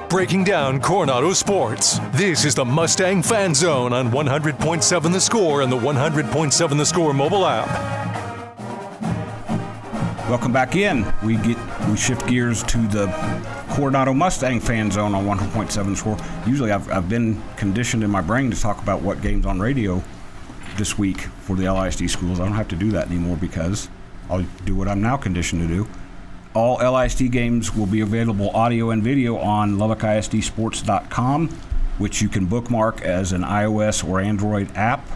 breaking down Coronado sports. This is the Mustang Fan Zone on 100.7 The Score and the 100.7 The Score mobile app. Welcome back in. We shift gears to the Coronado Mustang Fan Zone on 100.7 The Score. Usually I've been conditioned in my brain to talk about what games on radio this week for the LISD schools. I don't have to do that anymore because I'll do what I'm now conditioned to do. All LISD games will be available audio and video on LubbockISDSports.com, which you can bookmark as an iOS or Android app.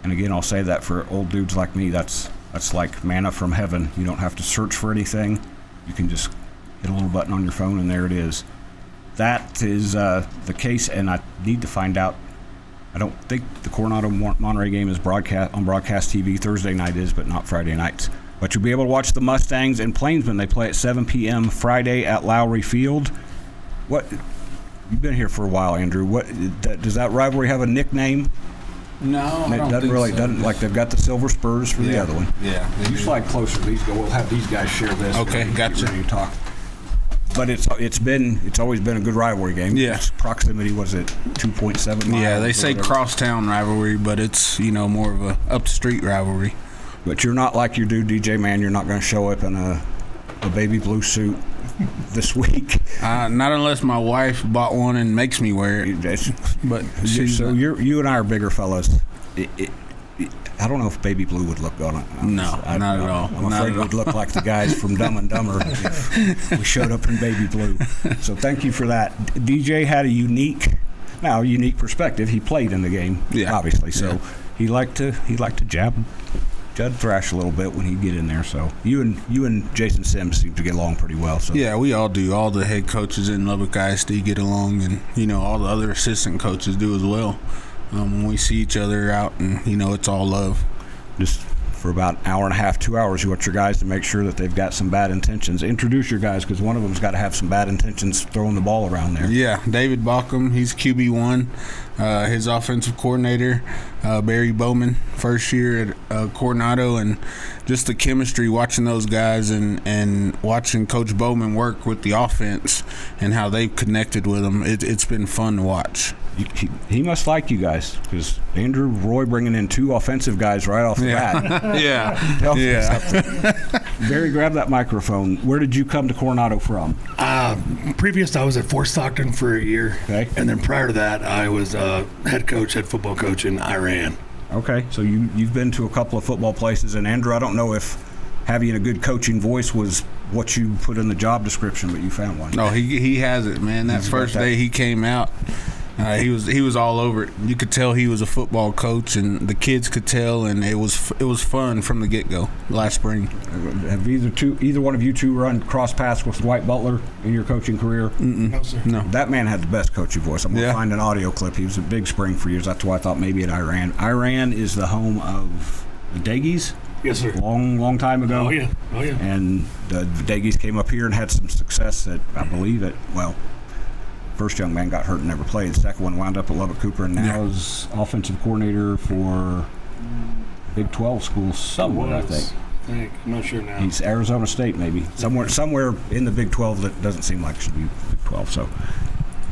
And again, I'll say that for old dudes like me, that's like manna from heaven. You don't have to search for anything. You can just hit a little button on your phone and there it is. That is the case, and I need to find out. I don't think the Coronado Monterey game is broadcast on broadcast TV. Thursday night is, but not Friday nights. But you'll be able to watch the Mustangs and Plainsmen. They play at 7 p.m. Friday at Lowry Field. You've been here for a while, Andrew. Does that rivalry have a nickname? No, I don't think so. Doesn't like they've got the Silver Spurs for the other one. Yeah. You slide closer. We'll have these guys share this. Okay, gotcha. You talk. But it's always been a good rivalry game. Yeah. Its proximity was at 2.7 miles. Yeah, they say crosstown rivalry, but it's more of a up the street rivalry. But you're not like your dude DJ Man. You're not going to show up in a baby blue suit this week. Not unless my wife bought one and makes me wear it. But you and I are bigger fellas. I don't know if baby blue would look on it. Not at all. I'm afraid it would look like the guys from Dumb and Dumber if we showed up in baby blue. So thank you for that. DJ had a unique perspective. He played in the game, obviously. So he liked to jab Judd Thrash a little bit when he'd get in there. So you and Jason Sims seem to get along pretty well. So yeah, we all do. All the head coaches in Lubbock ISD get along, and all the other assistant coaches do as well. When we see each other out, and it's all love. Just for about an hour and a half, 2 hours, you want your guys to make sure that they've got some bad intentions. Introduce your guys, because one of them's got to have some bad intentions throwing the ball around there. Yeah, David Baucom, he's QB1. His offensive coordinator, Barry Bowman, first year at Coronado, and just the chemistry watching those guys and watching Coach Bowman work with the offense and how they've connected with them. It's been fun to watch. He must like you guys, because Andrew Roy bringing in two offensive guys right off the bat. Yeah. Tells me something. Barry, grab that microphone. Where did you come to Coronado from? Previous, I was at Fort Stockton for a year. Okay. And then prior to that, I was head football coach in Iran. Okay, so you've been to a couple of football places. And Andrew, I don't know if having a good coaching voice was what you put in the job description, but you found one. No, he has it, man. That first day he came out, he was all over it. You could tell he was a football coach, and the kids could tell, and it was fun from the get-go last spring. Have either one of you two run cross paths with Dwight Butler in your coaching career? Mm-mm. No, sir. No. That man had the best coaching voice. I'm going to find an audio clip. He was a big spring for years. That's why I thought maybe at Iran. Iran is the home of the Dagies. Yes, sir. Long time ago. Oh, yeah. And the Dagies came up here and had some success first young man got hurt and never played. The second one wound up at Lubbock Cooper and now is offensive coordinator for Big 12 schools somewhere, I think. I'm not sure now. He's Arizona State, maybe. Somewhere in the Big 12 that doesn't seem like it should be Big 12. So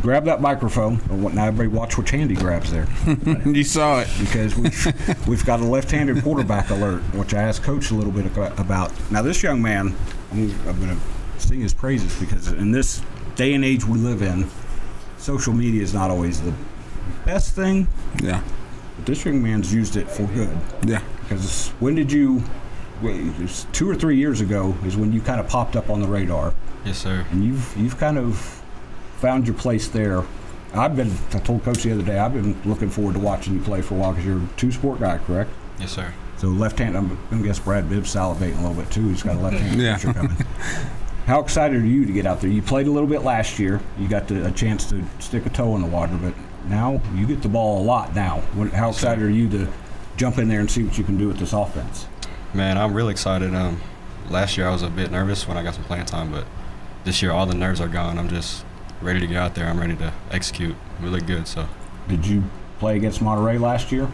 grab that microphone. Now everybody watch which hand he grabs there. You saw it. Because we've got a left-handed quarterback alert, which I asked Coach a little bit about. Now this young man, I'm going to sing his praises, because in this day and age we live in, social media is not always the best thing. Yeah. But this young man's used it for good. Yeah. Because it was 2 or 3 years ago is when you kind of popped up on the radar. Yes, sir. And you've kind of found your place there. I told Coach the other day, I've been looking forward to watching you play for a while, because you're a two-sport guy, correct? Yes, sir. So left-hand, I'm going to guess Brad Bibb's salivating a little bit too. He's got a left-handed pitcher coming. How excited are you to get out there? You played a little bit last year. You got a chance to stick a toe in the water, but now you get the ball a lot now. How excited are you to jump in there and see what you can do with this offense? Man, I'm really excited. Last year I was a bit nervous when I got some playing time, but this year all the nerves are gone. I'm just ready to get out there. I'm ready to execute. We look good. So. Did you play against Monterey last year?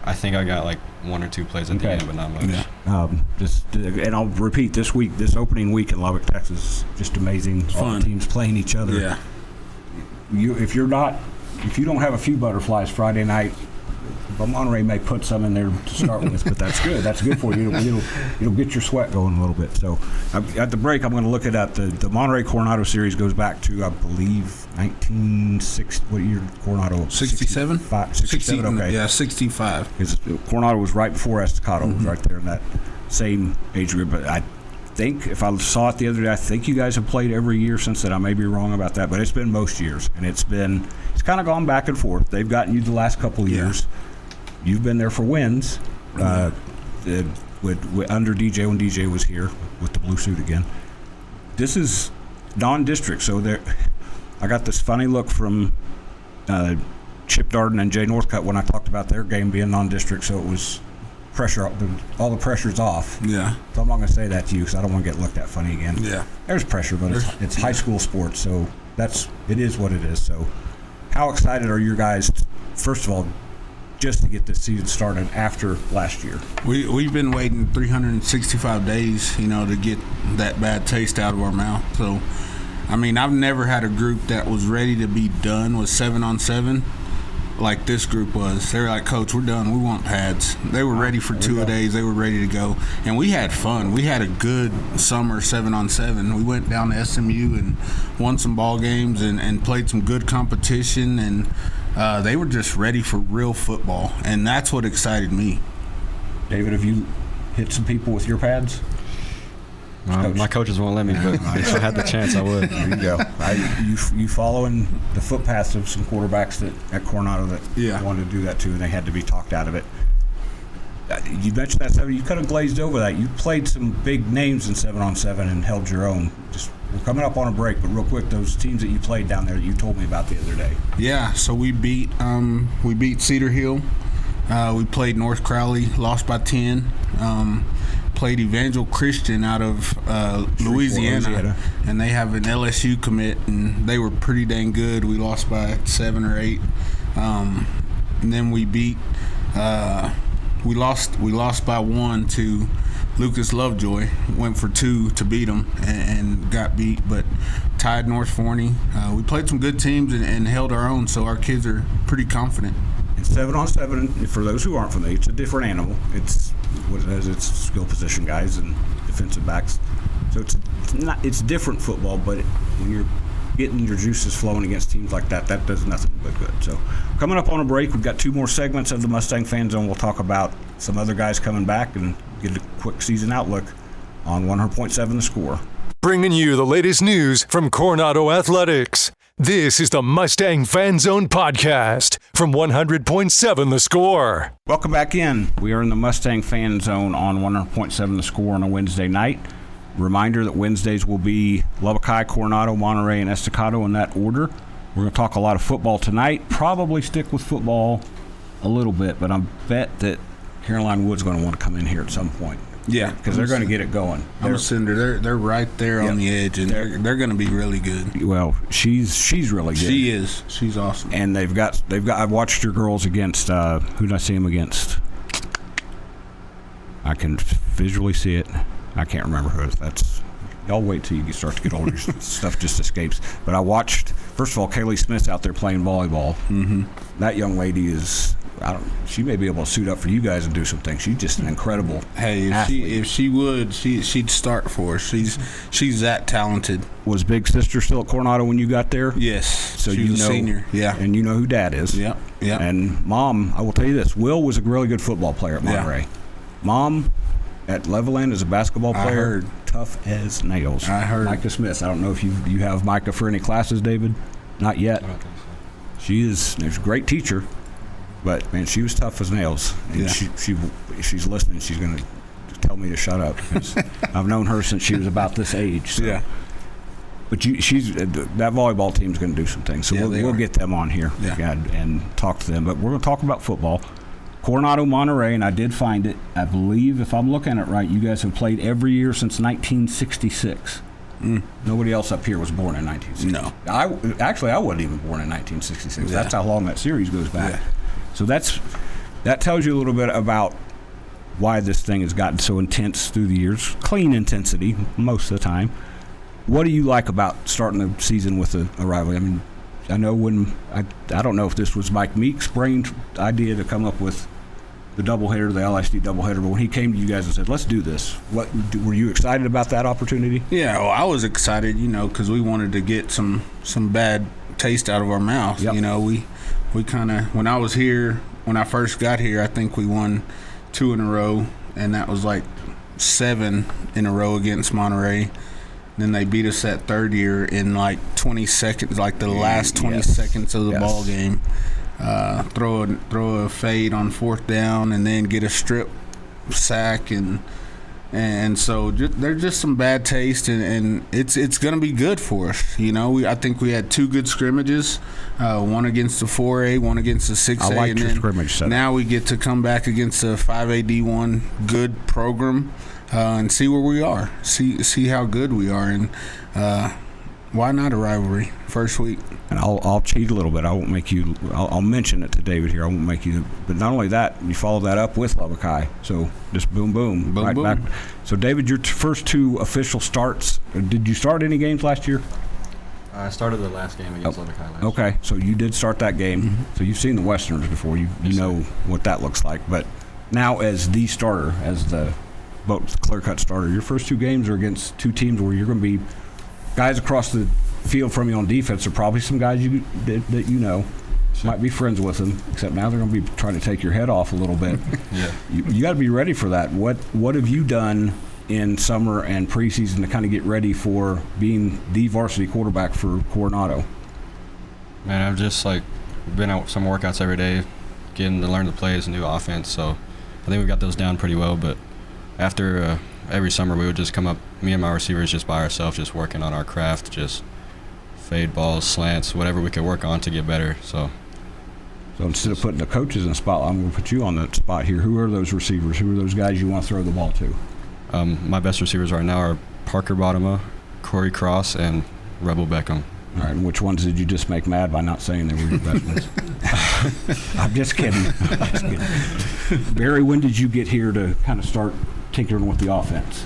I think I got like 1 or 2 plays at the end, but not much. Yeah. And I'll repeat, this opening week in Lubbock, Texas, just amazing. Fun. All the teams playing each other. Yeah. if you don't have a few butterflies Friday night, but Monterey may put some in there to start with, but that's good. That's good for you. It'll get your sweat going a little bit. So at the break, I'm going to look it up. The Monterey Coronado series goes back to, I believe, 1960. What year? Coronado? 67? 67, okay. Yeah, 65. Because Coronado was right before Estacado. Was right there in that same age group. But I think, if I saw it the other day, I think you guys have played every year since then. I may be wrong about that, but it's been most years. And it's kind of gone back and forth. They've gotten you the last couple of years. You've been there for wins with under DJ when DJ was here with the blue suit again. This is non-district, so I got this funny look from Chip Darden and Jay Northcutt when I talked about their game being non-district, so it was pressure. All the pressure's off. Yeah. So I'm not going to say that to you because I don't want to get looked at funny again. Yeah. There's pressure, but it's high school sports, so it is what it is. So how excited are you guys, first of all, just to get this season started after last year? We've been waiting 365 days, to get that bad taste out of our mouth. So, I mean, I've never had a group that was ready to be done with 7-on-7 like this group was. They're like, Coach, we're done. We want pads. They were ready for two-a-days. They were ready to go. And we had fun. We had a good summer 7-on-7. We went down to SMU and won some ball games and played some good competition, and they were just ready for real football, and that's what excited me. David, have you hit some people with your pads? My coaches won't let me, but if I had the chance, I would. There you go. You following the footpaths of some quarterbacks at Coronado that wanted to do that too, and they had to be talked out of it. You mentioned that 7. You could have glazed over that. You played some big names in 7-on-7 and held your own. We're coming up on a break, but real quick, those teams that you played down there that you told me about the other day. Yeah, so we beat Cedar Hill. We played North Crowley, lost by 10. Played Evangel Christian out of Louisiana, and they have an LSU commit, and they were pretty dang good. We lost by 7 or 8. And then we beat. We lost by 1 to Lucas Lovejoy. Went for 2 to beat them and got beat, but tied North Forney. We played some good teams and held our own, so our kids are pretty confident. And 7-on-7, for those who aren't familiar, it's a different animal. It's what it is. It's skill position guys and defensive backs. So it's different football, but when you're getting your juices flowing against teams like that does nothing but good. So coming up on a break, we've got 2 more segments of the Mustang Fan Zone. We'll talk about some other guys coming back and get a quick season outlook on 100.7 The Score. Bringing you the latest news from Coronado Athletics. This is the Mustang Fan Zone podcast from 100.7 The Score. Welcome back in. We are in the Mustang Fan Zone on 100.7 The Score on a Wednesday night. Reminder that Wednesdays will be Lubbock High, Coronado, Monterey, and Estacado in that order. We're going to talk a lot of football tonight. Probably stick with football a little bit, but I bet that Caroline Wood's going to want to come in here at some point. Yeah, because they're going to get it going. They're right there on the edge, and they're going to be really good. Well, she's really good. She is. She's awesome. And they've got. I watched your girls against. Who did I see them against? I can visually see it. I can't remember who. That's. Y'all wait till you start to get older. Stuff just escapes. But I watched. First of all, Kaylee Smith's out there playing volleyball. Mm-hmm. That young lady is. She may be able to suit up for you guys and do some things. She's just an incredible athlete. If she would, she'd start for us. She's that talented. Was Big Sister still at Coronado when you got there? Yes. So she was a senior. Yeah. And you know who Dad is. Yep. And Mom, I will tell you this. Will was a really good football player at Monterey. Yeah. Mom at Levelland is a basketball player. I heard. Tough as nails. I heard. Micah Smith. I don't know if you have Micah for any classes, David. Not yet. I don't think so. She's a great teacher. But, man, she was tough as nails. And she's listening. She's going to tell me to shut up. Because I've known her since she was about this age. So. Yeah. But that volleyball team's going to do some things. So we'll get them on here and talk to them. But we're going to talk about football. Coronado, Monterey, and I did find it. I believe, if I'm looking at it right, you guys have played every year since 1966. Nobody else up here was born in 1966. No. I wasn't even born in 1966. Yeah. That's how long that series goes back. Yeah. So that tells you a little bit about why this thing has gotten so intense through the years. Clean intensity most of the time. What do you like about starting the season with a rivalry? I mean, I know when I don't know if this was Mike Meek's brain idea to come up with the doubleheader, the LISD doubleheader, but when he came to you guys and said, "Let's do this," were you excited about that opportunity? Yeah, well, I was excited, because we wanted to get some bad taste out of our mouth. Yep. We kind of, when I first got here, I think we won 2 in a row, and that was like 7 in a row against Monterey. Then they beat us that third year in like 20 seconds, like the last 20 seconds of the ball game. Throw a fade on 4th down, and then get a strip sack, and so there's just some bad taste, and it's going to be good for us. I think we had 2 good scrimmages, one against the 4A, one against the 6A. I liked and your then scrimmage setup. Now we get to come back against the 5A D1 good program and see where we are, see how good we are, and why not a rivalry first week? And I'll cheat a little bit. I won't make you. I'll mention it to David here. I won't make you. But not only that, you follow that up with Lubbock High. So just boom, boom, right boom. back. So David, your first 2 official starts. Did you start any games last year? I started the last game against Lubbock High last year. Okay, so you did start that game. Mm-hmm. So you've seen the Westerners before. You know what that looks like. But now, as the starter, as the clear-cut starter, your first 2 games are against 2 teams where you're going to be guys across the field from you on defense are probably some guys that might be friends with them, except now they're going to be trying to take your head off a little bit. Yeah. You got to be ready for that. What have you done in summer and preseason to kind of get ready for being the varsity quarterback for Coronado? Man, I've just been out some workouts every day, getting to learn the plays and do offense. So I think we got those down pretty well. But after every summer, we would just come up, me and my receivers, just by ourselves, just working on our craft, just fade balls, slants, whatever we could work on to get better. So instead of putting the coaches in the spot, I'm going to put you on the spot here. Who are those receivers? Who are those guys you want to throw the ball to? My best receivers right now are Parker Bottoма, Corey Cross, and Rebel Beckham. All right, and which ones did you just make mad by not saying they were your best ones? I'm just kidding. Barry, when did you get here to kind of start tinkering with the offense?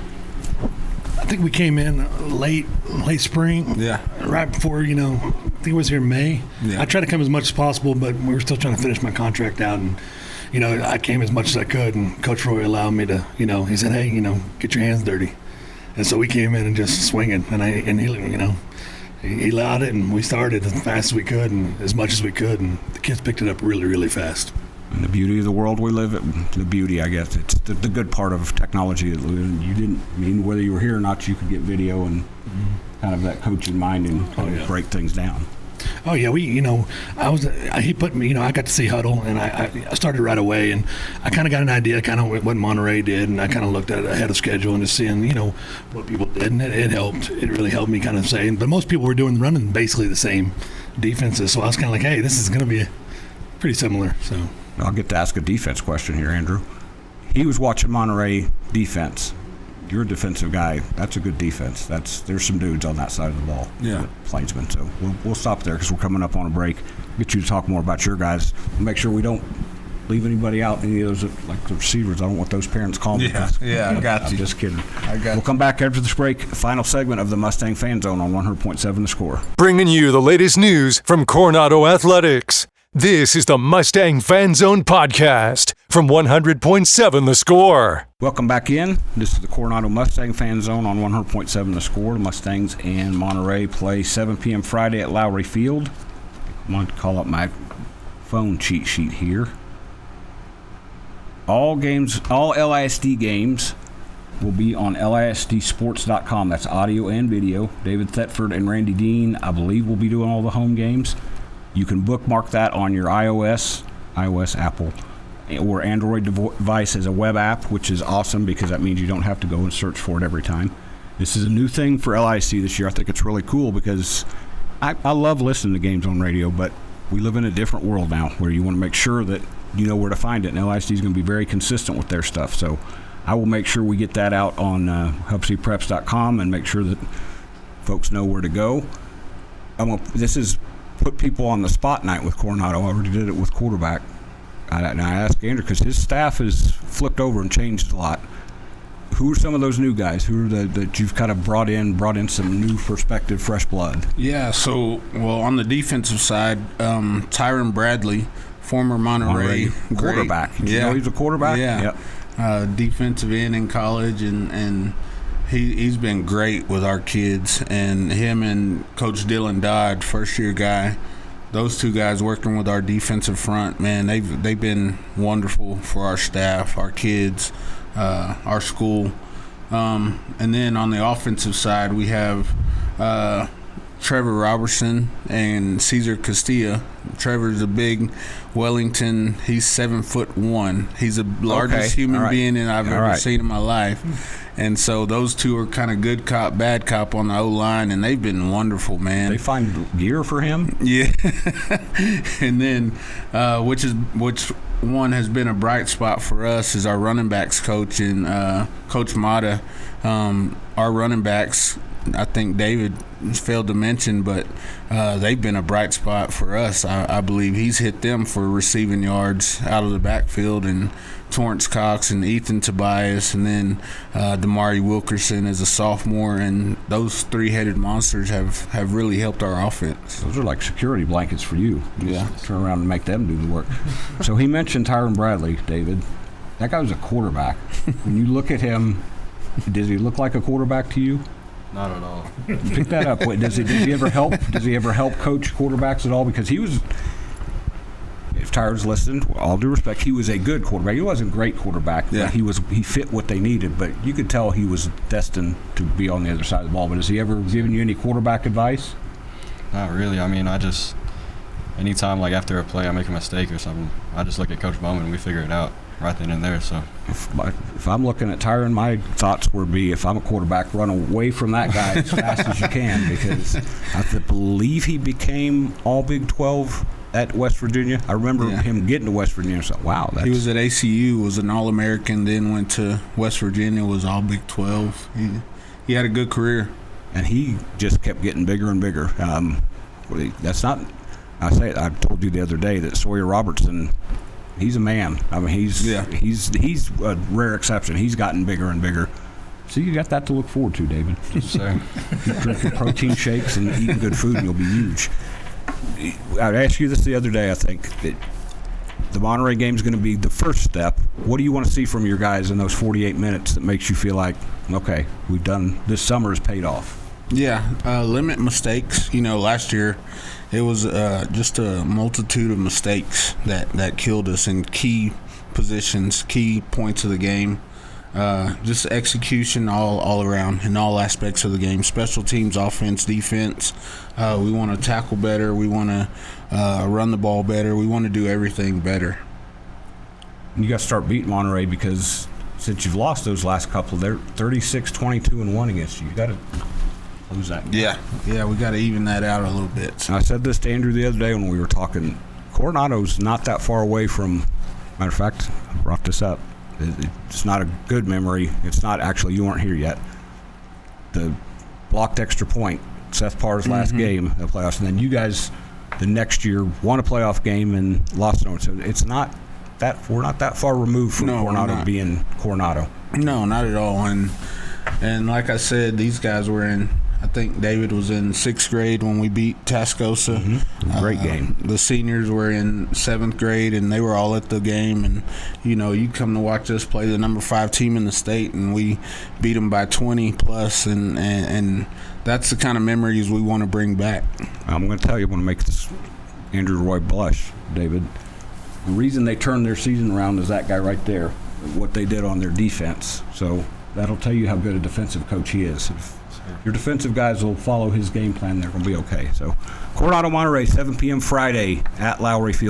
I think we came in late spring. Yeah. Right before, I think it was here in May. Yeah. I tried to come as much as possible, but we were still trying to finish my contract out. And, I came as much as I could, and Coach Roy allowed me to, he said, hey, get your hands dirty. And so we came in and just swinging. And he allowed it, and we started as fast as we could and as much as we could. And the kids picked it up really, really fast. And the beauty of the world we live in, the beauty, I guess, it's the good part of technology. You didn't, whether you were here or not, you could get video and kind of that coaching mind and kind of break things down. Oh yeah, he put me, I got to see Huddle, and I started right away, and I kind of got an idea kind of what Monterey did, and I kind of looked at it ahead of schedule and just seeing, what people did, and it helped. It really helped me kind of say, but most people were running basically the same defenses, so I was kind of like, hey, this is going to be pretty similar. So I'll get to ask a defense question here, Andrew. He was watching Monterey defense. You're a defensive guy. That's a good defense. There's some dudes on that side of the ball. Yeah. Plainsmen. So we'll stop there because we're coming up on a break. Get you to talk more about your guys. Make sure we don't leave anybody out. Any of those, like the receivers. I don't want those parents calling me. Yeah, I got you. I'm just kidding. We'll come back after this break. Final segment of the Mustang Fan Zone on 100.7 The Score. Bringing you the latest news from Coronado Athletics. This is the Mustang Fan Zone podcast from 100.7 The Score. Welcome back in. This is the Coronado Mustang Fan Zone on 100.7 The Score. The Mustangs and Monterey play 7 p.m. Friday at Lowry Field. I'm going to call up my phone cheat sheet here. All LISD games will be on LISDsports.com. That's audio and video. David Thetford and Randy Dean, I believe, will be doing all the home games. You can bookmark that on your iOS, Apple, or Android device as a web app, which is awesome because that means you don't have to go and search for it every time. This is a new thing for LIC this year. I think it's really cool because I love listening to games on radio, but we live in a different world now where you want to make sure that you know where to find it, and LIC is going to be very consistent with their stuff. So I will make sure we get that out on HubCpreps.com and make sure that folks know where to go. This is put people on the spot night with Coronado. I already did it with quarterback. I asked Andrew because his staff has flipped over and changed a lot. Who are some of those new guys? Who are that you've kind of brought in some new perspective, fresh blood? Yeah, so, well, on the defensive side, Tyron Bradley, former Monterey quarterback. Great. You know he's a quarterback? Yeah. Yep. Defensive end in college, and he's been great with our kids. And him and Coach Dylan Dodd, first-year guy, those two guys working with our defensive front, man, they've been wonderful for our staff, our kids, our school. And then on the offensive side, we have Trevor Robertson and Cesar Castilla. Trevor's a big Wellington. He's 7'1". He's the largest human being that I've ever seen in my life. And so those two are kind of good cop, bad cop on the O-line, and they've been wonderful, man. They find gear for him? Yeah. And then, which one has been a bright spot for us is our running backs coach and Coach Mata. Our running backs, I think David failed to mention, but they've been a bright spot for us. I believe he's hit them for receiving yards out of the backfield, and Torrance Cox and Ethan Tobias, and then Damari Wilkerson as a sophomore, and those three-headed monsters have really helped our offense. Those are like security blankets for you. Yeah. Just turn around and make them do the work. So he mentioned Tyron Bradley, David. That guy was a quarterback. When you look at him, does he look like a quarterback to you? Not at all. Pick that up. Wait, does he ever help? Does he ever help coach quarterbacks at all? Because he was, if Tyron's listened, with all due respect, he was a good quarterback. He wasn't a great quarterback, but he fit what they needed. But you could tell he was destined to be on the other side of the ball. But has he ever given you any quarterback advice? Not really. I mean, anytime like after a play I make a mistake or something, I just look at Coach Bowman and we figure it out right then and there. So if I'm looking at Tyron, my thoughts would be, if I'm a quarterback, run away from that guy as fast as you can, because I believe he became all Big 12 at West Virginia. I remember him getting to West Virginia. So wow, he was at ACU, was an All-American, then went to West Virginia, was all Big 12. He had a good career, and he just kept getting bigger and bigger. That's not. I told you the other day that Sawyer Robertson, he's a man. I mean, he's a rare exception. He's gotten bigger and bigger. So you got that to look forward to, David. So, drinking protein shakes and eating good food, and you'll be huge. I asked you this the other day. I think that the Monterey game is going to be the first step. What do you want to see from your guys in those 48 minutes that makes you feel like, okay, we've done, this summer has paid off? Yeah, limit mistakes. Last year it was just a multitude of mistakes that killed us in key positions, key points of the game. Just execution all around in all aspects of the game. Special teams, offense, defense. We want to tackle better. We want to run the ball better. We want to do everything better. You got to start beating Monterey, because since you've lost those last couple, they're 36-22-1 against you. You got to lose that game. Yeah, we got to even that out a little bit. I said this to Andrew the other day when we were talking. Coronado's not that far away from. Matter of fact, I brought this up. It's not a good memory. It's not actually. You weren't here yet. The blocked extra point, Seth Parr's last game of the playoffs, and then you guys the next year won a playoff game and lost it. So it's not that we're not that far removed from Coronado being Coronado. No, not at all. And like I said, these guys were in. I think David was in 6th grade when we beat Tascosa. Great game. The seniors were in 7th grade, and they were all at the game. And, you come to watch us play the number 5 team in the state, and we beat them by 20 plus. And that's the kind of memories we want to bring back. I'm going to tell you, I want to make this Andrew Roy blush, David. The reason they turned their season around is that guy right there, what they did on their defense. So that'll tell you how good a defensive coach he is. If your defensive guys will follow his game plan, they're going to be okay. So Coronado Monterey, 7 p.m. Friday at Lowry Field.